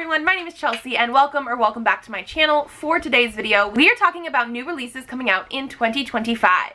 everyone, my name is Chelsea and welcome back to my channel. For today's video, we are talking about new releases coming out in 2025.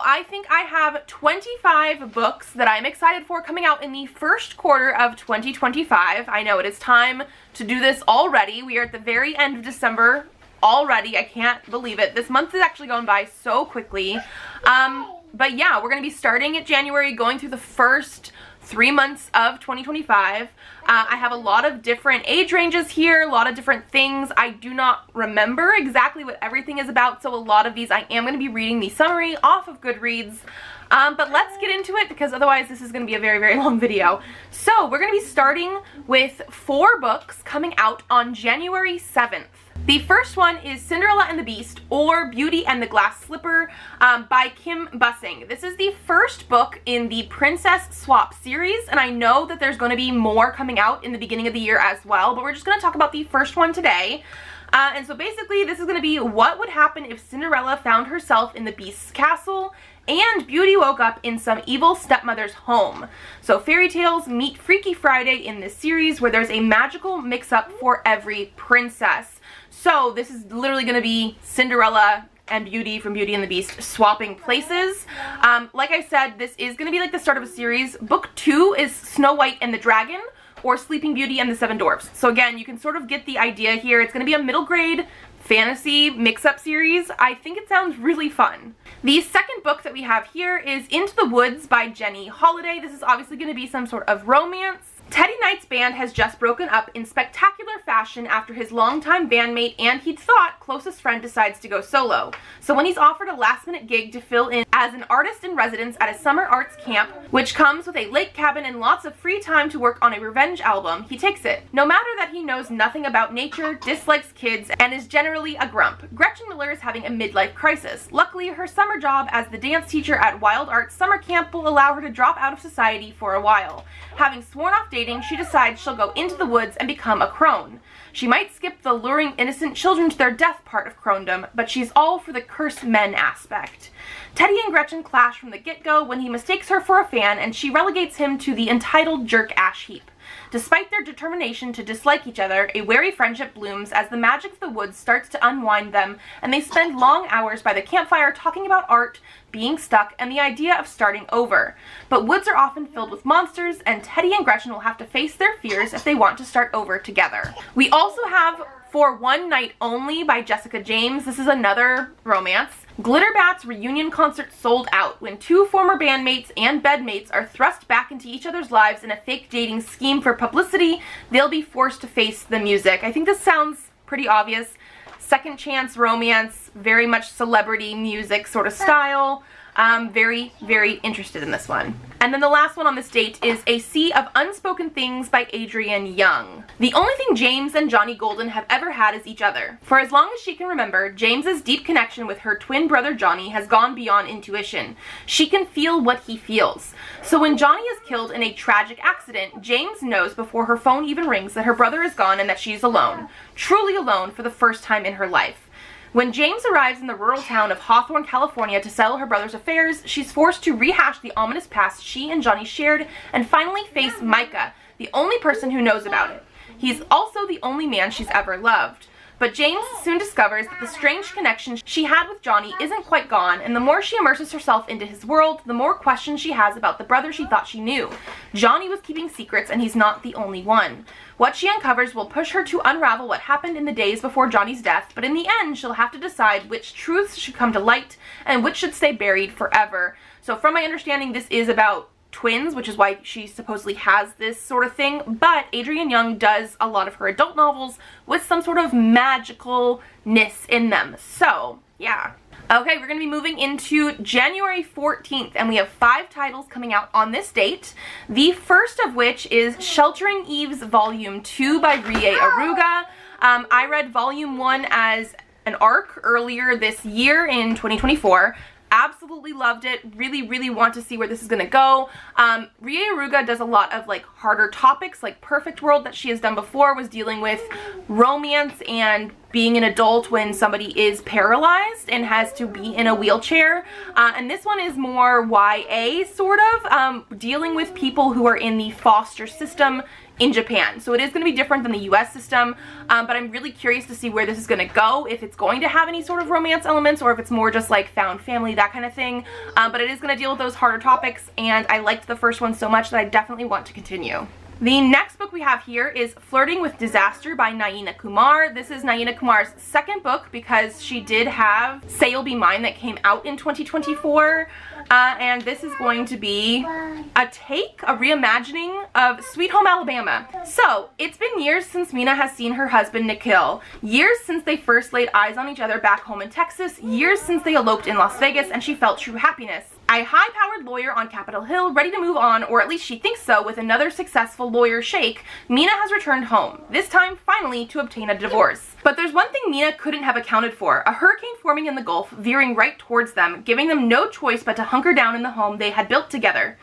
I think I have 25 books that I'm excited for coming out in the first quarter of 2025. I know it is time to do this already. We are at the very end of December already. I can't believe it. This month is actually going by so quickly. But yeah, we're going to be starting at January, going through the first 3 months of 2025. I have a lot of different age ranges here, a lot of different things. I do not remember exactly what everything is about, so a lot of these I am going to be reading the summary off of Goodreads. But let's get into it because otherwise this is going to be a very long video. So we're going to be starting with 4 books coming out on January 7th. The first one is Cinderella and the Beast, or Beauty and the Glass Slipper by Kim Bussing. This is the first book in the Princess Swap series, and I know that there's going to be more coming out in the beginning of the year as well, but we're just going to talk about the first one today. And so basically this is going to be what would happen if Cinderella found herself in the Beast's castle and Beauty woke up in some evil stepmother's home. So fairy tales meet Freaky Friday in this series where there's a magical mix-up for every princess. So this is literally going to be Cinderella and Beauty from Beauty and the Beast swapping places. Like I said, this is going to be like the start of a series. Book 2 is Snow White and the Dragon, or Sleeping Beauty and the Seven Dwarfs. So again, you can sort of get the idea here. It's going to be a middle grade fantasy mix-up series. I think it sounds really fun. The second book that we have here is Into the Woods by Jenny Holiday. This is obviously going to be some sort of romance. Teddy Knight's band has just broken up in spectacular fashion after his longtime bandmate and he'd thought closest friend decides to go solo. So when he's offered a last-minute gig to fill in as an artist in residence at a summer arts camp, which comes with a lake cabin and lots of free time to work on a revenge album, he takes it. No matter that he knows nothing about nature, dislikes kids, and is generally a grump, Gretchen Miller is having a midlife crisis. Luckily, her summer job as the dance teacher at Wild Arts Summer Camp will allow her to drop out of society for a while. Having sworn off dating, she decides she'll go into the woods and become a crone. She might skip the luring innocent children to their death part of crondom, but she's all for the curse men aspect. Teddy and Gretchen clash from the get-go when he mistakes her for a fan and she relegates him to the entitled jerk ash heap. Despite their determination to dislike each other, a wary friendship blooms as the magic of the woods starts to unwind them, and they spend long hours by the campfire talking about art, being stuck, and the idea of starting over. But woods are often filled with monsters, and Teddy and Gretchen will have to face their fears if they want to start over together. We also have For One Night Only by Jessica James. This is another romance. Glitterbat's reunion concert sold out when 2 former bandmates and bedmates are thrust back into each other's lives in a fake dating scheme for publicity. They'll be forced to face the music. I think this sounds pretty obvious. Second chance romance, very much celebrity music sort of style. Very interested in this one. And then the last one on this date is A Sea of Unspoken Things by Adrienne Young. The only thing James and Johnny Golden have ever had is each other. For as long as she can remember, James's deep connection with her twin brother Johnny has gone beyond intuition. She can feel what he feels. So when Johnny is killed in a tragic accident, James knows before her phone even rings that her brother is gone and that she's alone. Truly alone for the first time in her life. When James arrives in the rural town of Hawthorne, California to settle her brother's affairs, she's forced to rehash the ominous past she and Johnny shared and finally face Micah, the only person who knows about it. He's also the only man she's ever loved. But James soon discovers that the strange connection she had with Johnny isn't quite gone, and the more she immerses herself into his world, the more questions she has about the brother she thought she knew. Johnny was keeping secrets, and he's not the only one. What she uncovers will push her to unravel what happened in the days before Johnny's death, but in the end, she'll have to decide which truths should come to light and which should stay buried forever. So from my understanding, this is about twins, which is why she supposedly has this sort of thing, but Adrienne Young does a lot of her adult novels with some sort of magicalness in them. So, yeah. Okay, we're going to be moving into January 14th, and we have 5 titles coming out on this date. The first of which is Sheltering Eaves Volume 2 by Rie Aruga. I read Volume 1 as an arc earlier this year in 2024. Absolutely loved it. Really want to see where this is gonna go. Rie Aruga does a lot of like harder topics, like Perfect World that she has done before was dealing with romance and being an adult when somebody is paralyzed and has to be in a wheelchair. And this one is more YA sort of, dealing with people who are in the foster system in Japan. So it is going to be different than the US system, but I'm really curious to see where this is going to go, if it's going to have any sort of romance elements or if it's more just like found family, that kind of thing. But it is going to deal with those harder topics, and I liked the first one so much that I definitely want to continue. The next book we have here is Flirting with Disaster by Naina Kumar. This is Naina Kumar's second book because she did have Say You'll Be Mine that came out in 2024. And this is going to be a reimagining of Sweet Home Alabama. So, it's been years since Mina has seen her husband Nikhil. Years since they first laid eyes on each other back home in Texas. Years since they eloped in Las Vegas and she felt true happiness. A high-powered lawyer on Capitol Hill, ready to move on, or at least she thinks so, with another successful lawyer Sheikh, Mina has returned home, this time finally to obtain a divorce. But there's one thing Mina couldn't have accounted for, a hurricane forming in the Gulf, veering right towards them, giving them no choice but to hunker down in the home they had built together.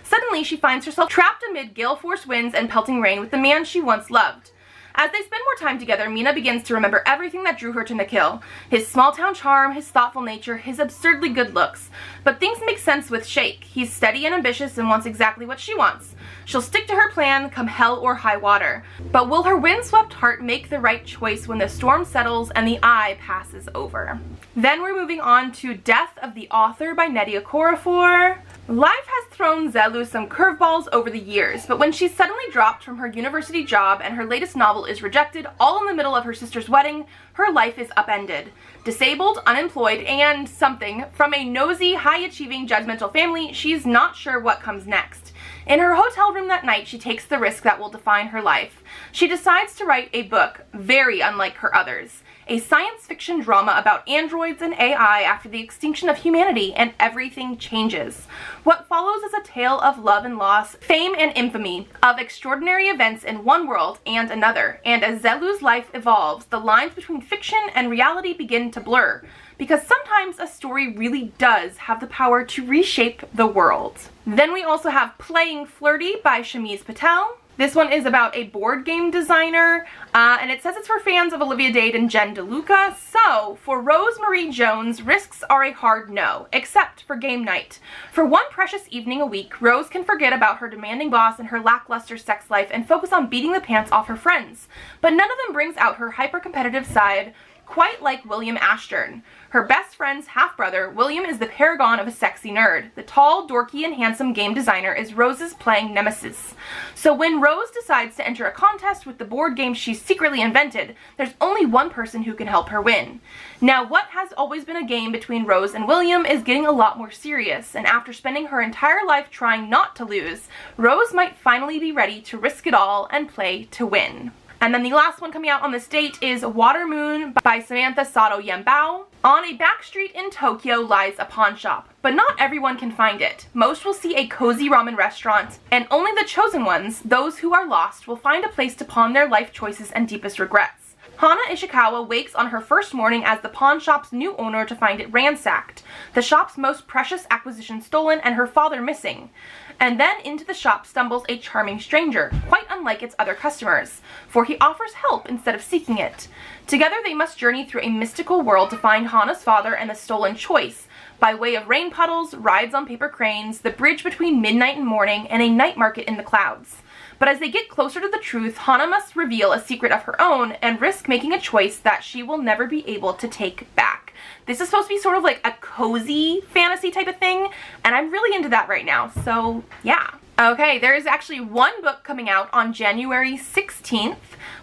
Suddenly, she finds herself trapped amid gale-force winds and pelting rain with the man she once loved. As they spend more time together, Mina begins to remember everything that drew her to Nikhil. His small-town charm, his thoughtful nature, his absurdly good looks. But things make sense with Sheikh. He's steady and ambitious and wants exactly what she wants. She'll stick to her plan, come hell or high water. But will her windswept heart make the right choice when the storm settles and the eye passes over? Then we're moving on to Death of the Author by Nnedi Okorafor. Life has thrown Zelu some curveballs over the years, but when she's suddenly dropped from her university job and her latest novel is rejected, all in the middle of her sister's wedding, her life is upended. Disabled, unemployed, and something, from a nosy, high-achieving, judgmental family, she's not sure what comes next. In her hotel room that night, she takes the risk that will define her life. She decides to write a book, very unlike her others. A science fiction drama about androids and AI after the extinction of humanity, and everything changes. What follows is a tale of love and loss, fame and infamy, of extraordinary events in one world and another. And as Zelu's life evolves, the lines between fiction and reality begin to blur. Because sometimes a story really does have the power to reshape the world. Then we also have Playing Flirty by Shamiz Patel. This one is about a board game designer, and it says it's for fans of Olivia Dade and Jen DeLuca. So, for Rose Marie Jones, risks are a hard no, except for game night. For one precious evening a week, Rose can forget about her demanding boss and her lackluster sex life and focus on beating the pants off her friends. But none of them brings out her hyper-competitive side, quite like William Ashton. Her best friend's half-brother, William, is the paragon of a sexy nerd. The tall, dorky, and handsome game designer is Rose's playing nemesis. So when Rose decides to enter a contest with the board game she's secretly invented, there's only one person who can help her win. Now, what has always been a game between Rose and William is getting a lot more serious, and after spending her entire life trying not to lose, Rose might finally be ready to risk it all and play to win. And then the last one coming out on this date is Water Moon by Samantha Sato Yambao. On a back street in Tokyo lies a pawn shop, but not everyone can find it. Most will see a cozy ramen restaurant, and only the chosen ones, those who are lost, will find a place to pawn their life choices and deepest regrets. Hana Ishikawa wakes on her first morning as the pawn shop's new owner to find it ransacked, the shop's most precious acquisition stolen, and her father missing. And then into the shop stumbles a charming stranger, quite unlike its other customers, for he offers help instead of seeking it. Together they must journey through a mystical world to find Hana's father and the stolen choice, by way of rain puddles, rides on paper cranes, the bridge between midnight and morning, and a night market in the clouds. But as they get closer to the truth, Hana must reveal a secret of her own and risk making a choice that she will never be able to take back. This is supposed to be sort of like a cozy fantasy type of thing, and I'm really into that right now, so yeah. Okay, there is actually one book coming out on January 16th,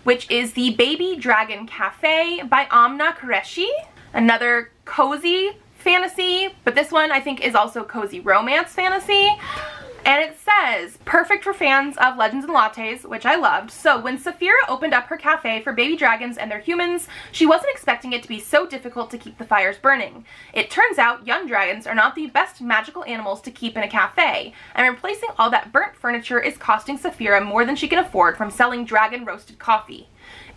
which is The Baby Dragon Cafe by Amna Qureshi. Another cozy fantasy, but this one I think is also cozy romance fantasy. And it says, perfect for fans of Legends and Lattes, which I loved. So when Saphira opened up her cafe for baby dragons and their humans, she wasn't expecting it to be so difficult to keep the fires burning. It turns out young dragons are not the best magical animals to keep in a cafe, and replacing all that burnt furniture is costing Saphira more than she can afford from selling dragon roasted coffee.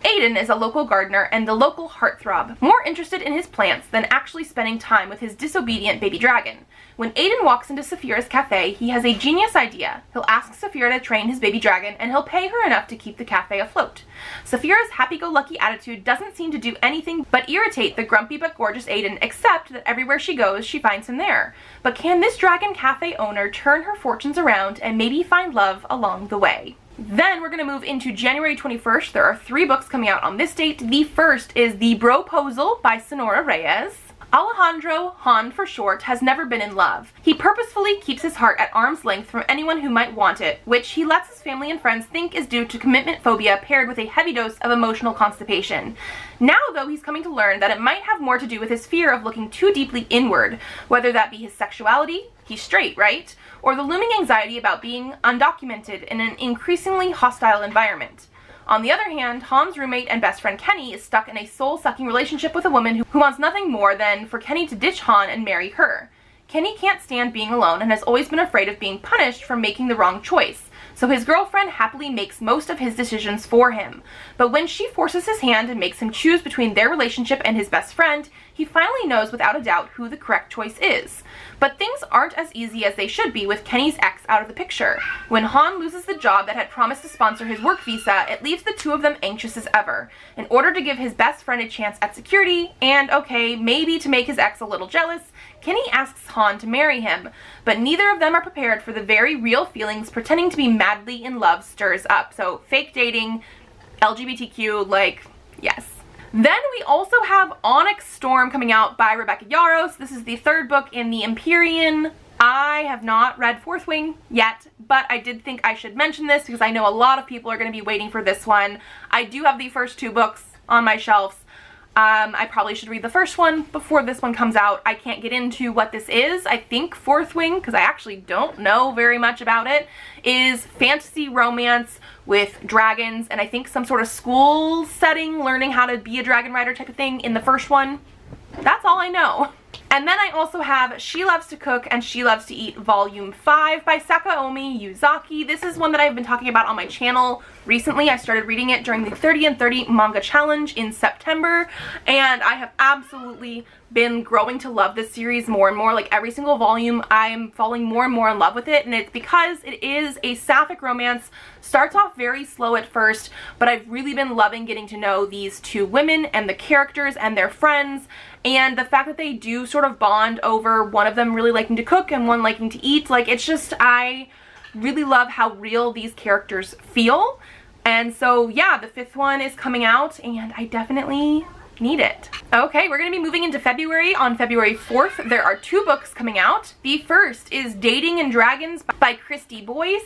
Aiden is a local gardener and the local heartthrob, more interested in his plants than actually spending time with his disobedient baby dragon. When Aiden walks into Saphira's cafe, he has a genius idea. He'll ask Saphira to train his baby dragon, and he'll pay her enough to keep the cafe afloat. Saphira's happy-go-lucky attitude doesn't seem to do anything but irritate the grumpy but gorgeous Aiden, except that everywhere she goes, she finds him there. But can this dragon cafe owner turn her fortunes around and maybe find love along the way? Then we're going to move into January 21st. There are 3 books coming out on this date. The first is The Broposal by Sonora-Reyes. Alejandro, Han for short, has never been in love. He purposefully keeps his heart at arm's length from anyone who might want it, which he lets his family and friends think is due to commitment phobia paired with a heavy dose of emotional constipation. Now, though, he's coming to learn that it might have more to do with his fear of looking too deeply inward, whether that be his sexuality, he's straight, right? Or the looming anxiety about being undocumented in an increasingly hostile environment. On the other hand, Han's roommate and best friend Kenny is stuck in a soul-sucking relationship with a woman who wants nothing more than for Kenny to ditch Han and marry her. Kenny can't stand being alone and has always been afraid of being punished for making the wrong choice, so his girlfriend happily makes most of his decisions for him. But when she forces his hand and makes him choose between their relationship and his best friend, he finally knows without a doubt who the correct choice is. But things aren't as easy as they should be with Kenny's ex out of the picture. When Han loses the job that had promised to sponsor his work visa, it leaves the two of them anxious as ever. In order to give his best friend a chance at security, and okay, maybe to make his ex a little jealous, Kenny asks Han to marry him, but neither of them are prepared for the very real feelings pretending to be madly in love stirs up. So fake dating, LGBTQ, like, yes. Then we also have Onyx Storm coming out by Rebecca Yarros. This is the 3rd book in the Empyrean. I have not read Fourth Wing yet, but I did think I should mention this because I know a lot of people are going to be waiting for this one. I do have the first 2 books on my shelves. I probably should read the first one before this one comes out. I can't get into what this is. I think Fourth Wing, because I actually don't know very much about it, is fantasy romance with dragons and I think some sort of school setting, learning how to be a dragon rider type of thing in the first one. That's all I know. And then I also have She Loves to Cook and She Loves to Eat Volume 5 by Sakaomi Yuzaki. This is one that I've been talking about on my channel recently. I started reading it during the 30 and 30 manga challenge in September, and I have absolutely been growing to love this series more and more. Like every single volume, I'm falling more and more in love with it, and it's because it is a sapphic romance. Starts off very slow at first, but I've really been loving getting to know these 2 women and the characters and their friends, and the fact that they do sort of bond over one of them really liking to cook and one liking to eat. Like, it's just, I really love how real these characters feel. And so yeah, the 5th one is coming out and I definitely need it. Okay, we're gonna be moving into February. On February 4th, there are 2 books coming out. The first is Dating and Dragons by Christy Boyce.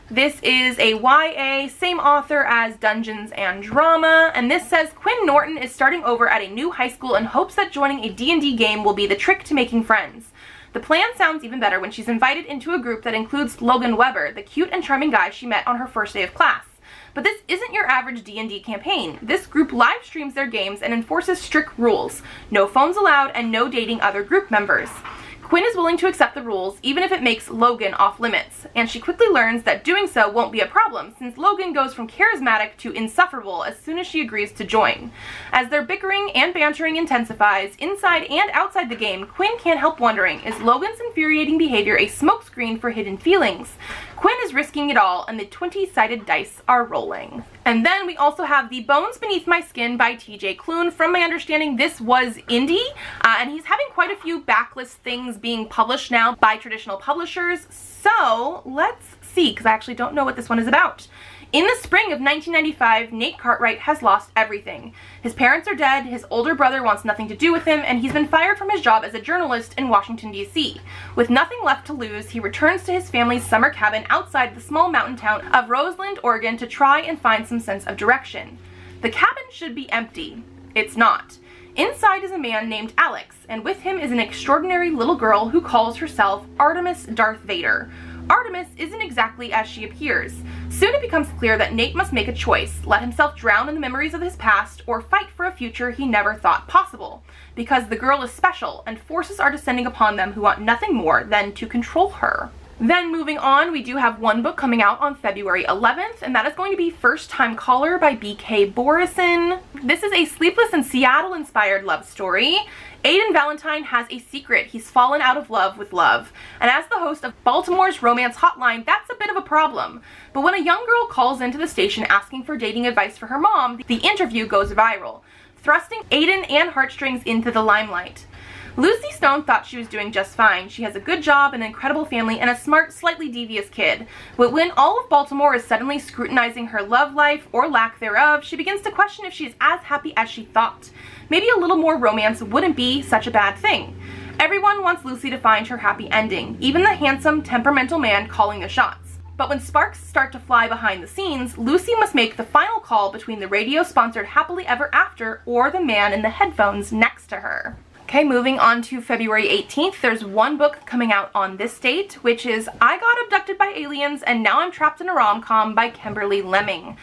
This is a YA, same author as Dungeons and Drama, and this says Quinn Norton is starting over at a new high school and hopes that joining a D&D game will be the trick to making friends. The plan sounds even better when she's invited into a group that includes Logan Weber, the cute and charming guy she met on her first day of class. But this isn't your average D&D campaign. This group live streams their games and enforces strict rules. No phones allowed and no dating other group members. Quinn is willing to accept the rules, even if it makes Logan off limits, and she quickly learns that doing so won't be a problem, since Logan goes from charismatic to insufferable as soon as she agrees to join. As their bickering and bantering intensifies, inside and outside the game, Quinn can't help wondering, is Logan's infuriating behavior a smokescreen for hidden feelings? Quinn is risking it all, and the 20-sided dice are rolling. And then we also have The Bones Beneath My Skin by TJ Klune. From my understanding, this was indie, and he's having quite a few backlist things being published now by traditional publishers. So let's see, because I actually don't know what this one is about. In the spring of 1995, Nate Cartwright has lost everything. His parents are dead, his older brother wants nothing to do with him, and he's been fired from his job as a journalist in Washington, D.C. With nothing left to lose, he returns to his family's summer cabin outside the small mountain town of Roseland, Oregon to try and find some sense of direction. The cabin should be empty. It's not. Inside is a man named Alex, and with him is an extraordinary little girl who calls herself Artemis Darth Vader. Artemis isn't exactly as she appears. Soon it becomes clear that Nate must make a choice, let himself drown in the memories of his past, or fight for a future he never thought possible. Because the girl is special, and forces are descending upon them who want nothing more than to control her. Then moving on, we do have one book coming out on February 11th, and that is going to be First Time Caller by B.K. Borison. This is a Sleepless in Seattle inspired love story. Aiden Valentine has a secret. He's fallen out of love with love. And as the host of Baltimore's romance hotline, that's a bit of a problem. But when a young girl calls into the station asking for dating advice for her mom, the interview goes viral, thrusting Aiden and heartstrings into the limelight. Lucy Stone thought she was doing just fine. She has a good job, an incredible family, and a smart, slightly devious kid. But when all of Baltimore is suddenly scrutinizing her love life, or lack thereof, she begins to question if she is as happy as she thought. Maybe a little more romance wouldn't be such a bad thing. Everyone wants Lucy to find her happy ending, even the handsome, temperamental man calling the shots. But when sparks start to fly behind the scenes, Lucy must make the final call between the radio-sponsored Happily Ever After or the man in the headphones next to her. Okay, moving on to February 18th, there's one book coming out on this date, which is I Got Abducted by Aliens and Now I'm Trapped in a Rom-Com by Kimberly Lemming.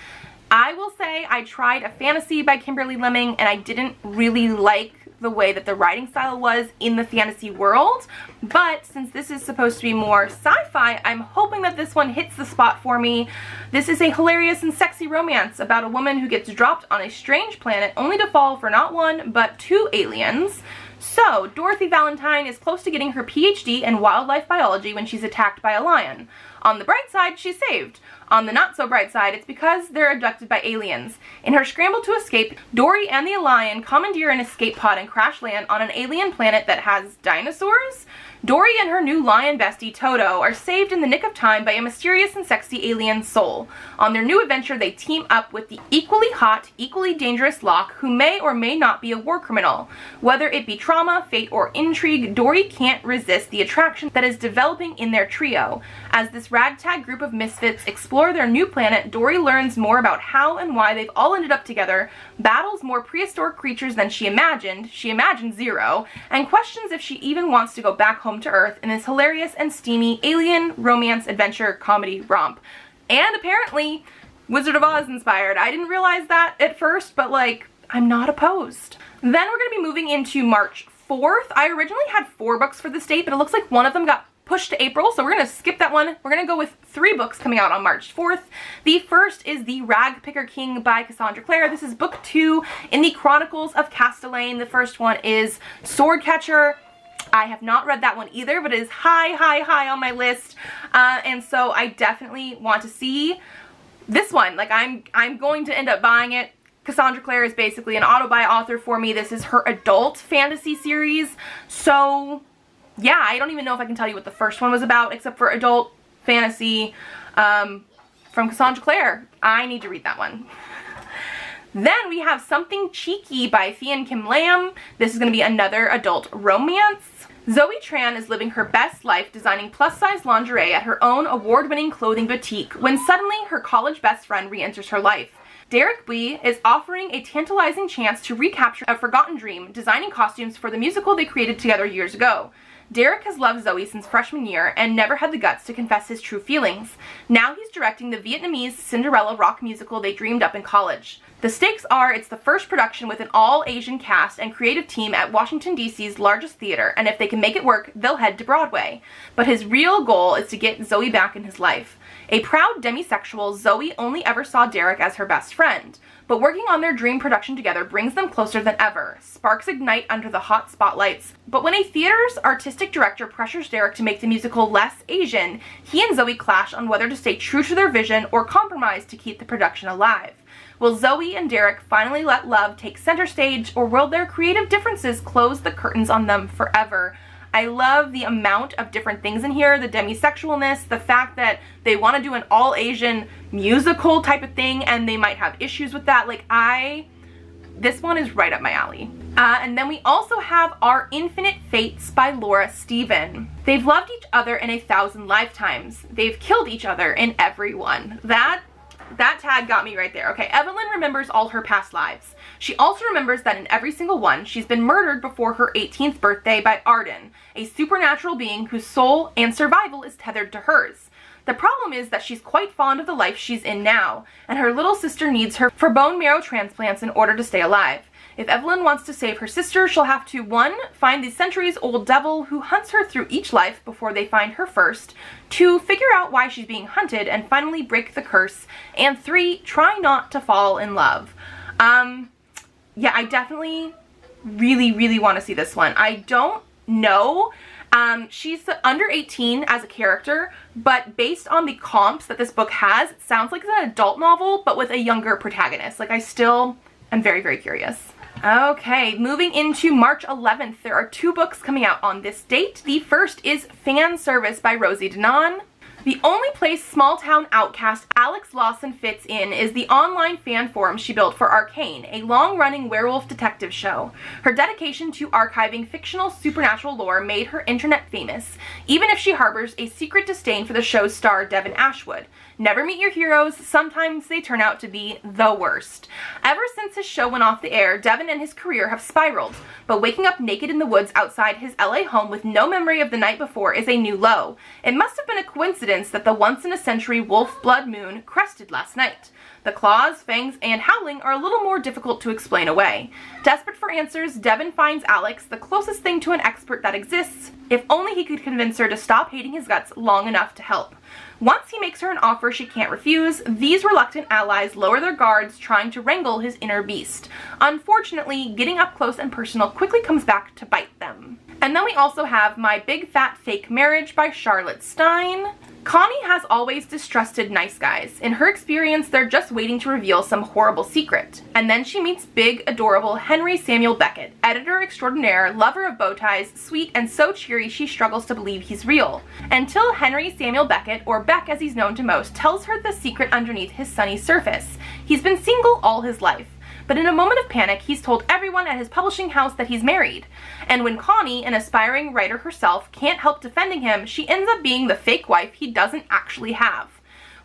I will say I tried a fantasy by Kimberly Lemming and I didn't really like the way that the writing style was in the fantasy world, but since this is supposed to be more sci-fi, I'm hoping that this one hits the spot for me. This is a hilarious and sexy romance about a woman who gets dropped on a strange planet only to fall for not one, but two aliens. So, Dorothy Valentine is close to getting her PhD in wildlife biology when she's attacked by a lion. On the bright side, she's saved. On the not so bright side, it's because they're abducted by aliens. In her scramble to escape, Dory and the lion commandeer an escape pod and crash land on an alien planet that has dinosaurs? Dory and her new lion bestie, Toto, are saved in the nick of time by a mysterious and sexy alien soul. On their new adventure, they team up with the equally hot, equally dangerous Locke, who may or may not be a war criminal. Whether it be trauma, fate, or intrigue, Dory can't resist the attraction that is developing in their trio. As this ragtag group of misfits explore their new planet, Dory learns more about how and why they've all ended up together, battles more prehistoric creatures than she imagined zero, and questions if she even wants to go back home to Earth in this hilarious and steamy alien romance adventure comedy romp. And apparently Wizard of Oz inspired. I didn't realize that at first, but like, I'm not opposed. Then we're going to be moving into March 4th. I originally had 4 books for this date, but it looks like one of them got pushed to April, so we're going to skip that one. We're going to go with 3 books coming out on March 4th. The first is the Ragpicker King by Cassandra Clare. This is book 2 in the Chronicles of Castellane. The first one is Swordcatcher. I have not read that one either, but it is high on my list, and so I definitely want to see this one. Like, I'm going to end up buying it. Cassandra Clare is basically an auto-buy author for me. This is her adult fantasy series, so yeah, I don't even know if I can tell you what the first one was about, except for adult fantasy from Cassandra Clare. I need to read that one. Then we have Something Cheeky by Thien Kim Lam. This is going to be another adult romance. Zoe Tran is living her best life designing plus-size lingerie at her own award-winning clothing boutique when suddenly her college best friend re-enters her life. Derek Bui is offering a tantalizing chance to recapture a forgotten dream, designing costumes for the musical they created together years ago. Derek has loved Zoe since freshman year and never had the guts to confess his true feelings. Now he's directing the Vietnamese Cinderella rock musical they dreamed up in college. The stakes are it's the first production with an all-Asian cast and creative team at Washington, D.C.'s largest theater, and if they can make it work, they'll head to Broadway. But his real goal is to get Zoe back in his life. A proud demisexual, Zoe only ever saw Derek as her best friend. But working on their dream production together brings them closer than ever. Sparks ignite under the hot spotlights. But when a theater's artistic director pressures Derek to make the musical less Asian, he and Zoe clash on whether to stay true to their vision or compromise to keep the production alive. Will Zoe and Derek finally let love take center stage, or will their creative differences close the curtains on them forever? I love the amount of different things in here, the demisexualness, the fact that they want to do an all-Asian musical type of thing and they might have issues with that. Like, this one is right up my alley. And then we also have Our Infinite Fates by Laura Stephen. They've loved each other in 1,000 lifetimes. They've killed each other in every one. That tag got me right there. Okay, Evelyn remembers all her past lives. She also remembers that in every single one, she's been murdered before her 18th birthday by Arden, a supernatural being whose soul and survival is tethered to hers. The problem is that she's quite fond of the life she's in now, and her little sister needs her for bone marrow transplants in order to stay alive. If Evelyn wants to save her sister, she'll have to 1. Find the centuries-old devil who hunts her through each life before they find her first, 2. Figure out why she's being hunted and finally break the curse, and 3. Try not to fall in love. Yeah, I definitely really want to see this one. I don't know. She's under 18 as a character, but based on the comps that this book has, it sounds like it's an adult novel, but with a younger protagonist. Like, I still am very curious. Okay, moving into March 11th, there are 2 books coming out on this date. The first is Fan Service by Rosie Denon. The only place small-town outcast Alex Lawson fits in is the online fan forum she built for Arcane, a long-running werewolf detective show. Her dedication to archiving fictional supernatural lore made her internet famous, even if she harbors a secret disdain for the show's star Devin Ashwood. Never meet your heroes, sometimes they turn out to be the worst. Ever since his show went off the air, Devin and his career have spiraled, but waking up naked in the woods outside his LA home with no memory of the night before is a new low. It must have been a coincidence that the once-in-a-century wolf blood moon crested last night. The claws, fangs, and howling are a little more difficult to explain away. Desperate for answers, Devin finds Alex, the closest thing to an expert that exists, if only he could convince her to stop hating his guts long enough to help. Once he makes her an offer she can't refuse, these reluctant allies lower their guards, trying to wrangle his inner beast. Unfortunately, getting up close and personal quickly comes back to bite them. And then we also have My Big Fat Fake Marriage by Charlotte Stein. Connie has always distrusted nice guys. In her experience, they're just waiting to reveal some horrible secret. And then she meets big, adorable Henry Samuel Beckett, editor extraordinaire, lover of bow ties, sweet and so cheery she struggles to believe he's real. Until Henry Samuel Beckett, or Beck as he's known to most, tells her the secret underneath his sunny surface. He's been single all his life. But in a moment of panic, he's told everyone at his publishing house that he's married. And when Connie, an aspiring writer herself, can't help defending him, she ends up being the fake wife he doesn't actually have.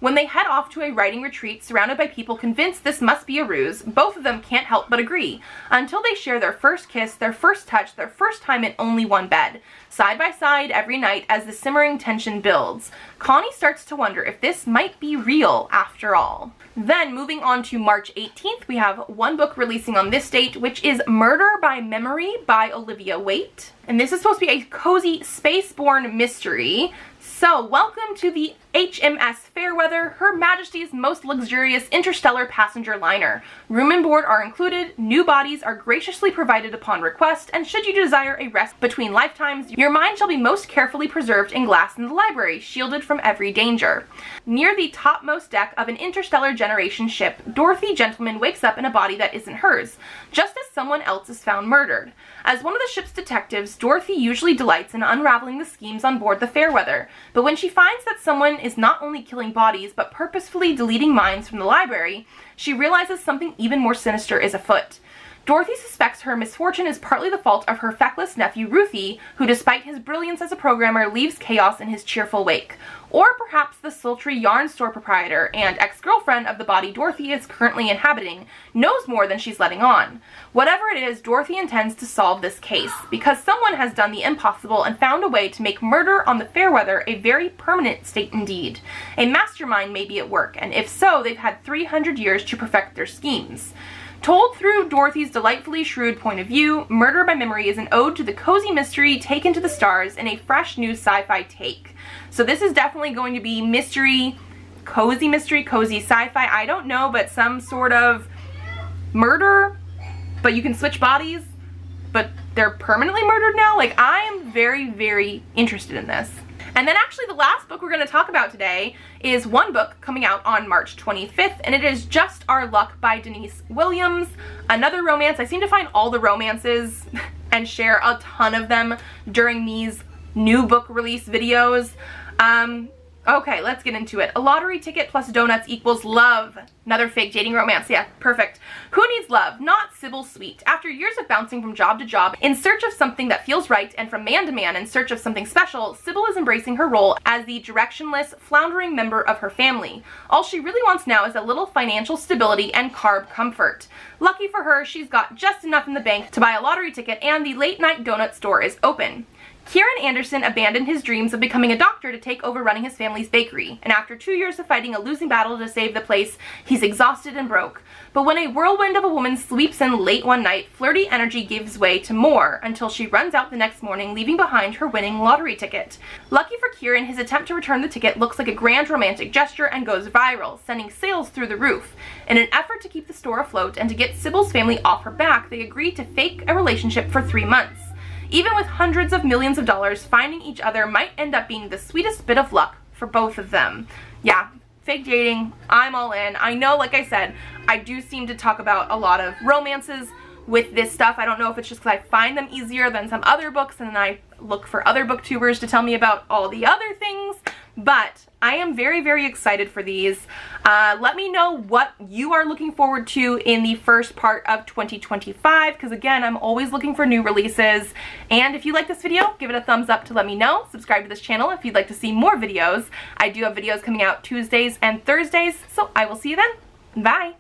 When they head off to a writing retreat surrounded by people convinced this must be a ruse, both of them can't help but agree, until they share their first kiss, their first touch, their first time in only one bed. Side by side every night as the simmering tension builds, Connie starts to wonder if this might be real after all. Then, moving on to March 18th, we have 1 book releasing on this date, which is Murder by Memory by Olivia Waite. And this is supposed to be a cozy space-borne mystery. So, welcome to the HMS Fairweather, Her Majesty's most luxurious interstellar passenger liner. Room and board are included, new bodies are graciously provided upon request, and should you desire a rest between lifetimes, your mind shall be most carefully preserved in glass in the library, shielded from every danger. Near the topmost deck of an interstellar generation ship, Dorothy Gentleman wakes up in a body that isn't hers, just as someone else is found murdered. As one of the ship's detectives, Dorothy usually delights in unraveling the schemes on board the Fairweather, but when she finds that someone is not only killing bodies, but purposefully deleting minds from the library, she realizes something even more sinister is afoot. Dorothy suspects her misfortune is partly the fault of her feckless nephew Ruthie, who despite his brilliance as a programmer leaves chaos in his cheerful wake. Or perhaps the sultry yarn store proprietor and ex-girlfriend of the body Dorothy is currently inhabiting knows more than she's letting on. Whatever it is, Dorothy intends to solve this case, because someone has done the impossible and found a way to make murder on the Fairweather a very permanent state indeed. A mastermind may be at work, and if so, they've had 300 years to perfect their schemes. Told through Dorothy's delightfully shrewd point of view, Murder by Memory is an ode to the cozy mystery taken to the stars in a fresh new sci-fi take. So this is definitely going to be mystery, cozy sci-fi, I don't know, but some sort of murder, but you can switch bodies, but they're permanently murdered now? Like, I am very interested in this. And then actually the last book we're going to talk about today is 1 book coming out on March 25th, and it is Just Our Luck by Denise Williams. Another romance. I seem to find all the romances and share a ton of them during these new book release videos. Okay, let's get into it. A lottery ticket plus donuts equals love. Another fake dating romance. Yeah, perfect. Who needs love? Not Sybil Sweet. After years of bouncing from job to job in search of something that feels right and from man to man in search of something special, Sybil is embracing her role as the directionless, floundering member of her family. All she really wants now is a little financial stability and carb comfort. Lucky for her, she's got just enough in the bank to buy a lottery ticket and the late night donut store is open. Kieran Anderson abandoned his dreams of becoming a doctor to take over running his family's bakery, and after 2 years of fighting a losing battle to save the place, he's exhausted and broke. But when a whirlwind of a woman sweeps in late one night, flirty energy gives way to more, until she runs out the next morning, leaving behind her winning lottery ticket. Lucky for Kieran, his attempt to return the ticket looks like a grand romantic gesture and goes viral, sending sales through the roof. In an effort to keep the store afloat and to get Sybil's family off her back, they agreed to fake a relationship for 3 months. Even with hundreds of millions of dollars, finding each other might end up being the sweetest bit of luck for both of them. Yeah, fake dating, I'm all in. I know, like I said, I do seem to talk about a lot of romances with this stuff. I don't know if it's just because I find them easier than some other books and then I look for other booktubers to tell me about all the other things, but I am very, very excited for these. Let me know what you are looking forward to in the first part of 2025, because again, I'm always looking for new releases. And if you like this video, give it a thumbs up to let me know. Subscribe to this channel if you'd like to see more videos. I do have videos coming out Tuesdays and Thursdays, so I will see you then. Bye!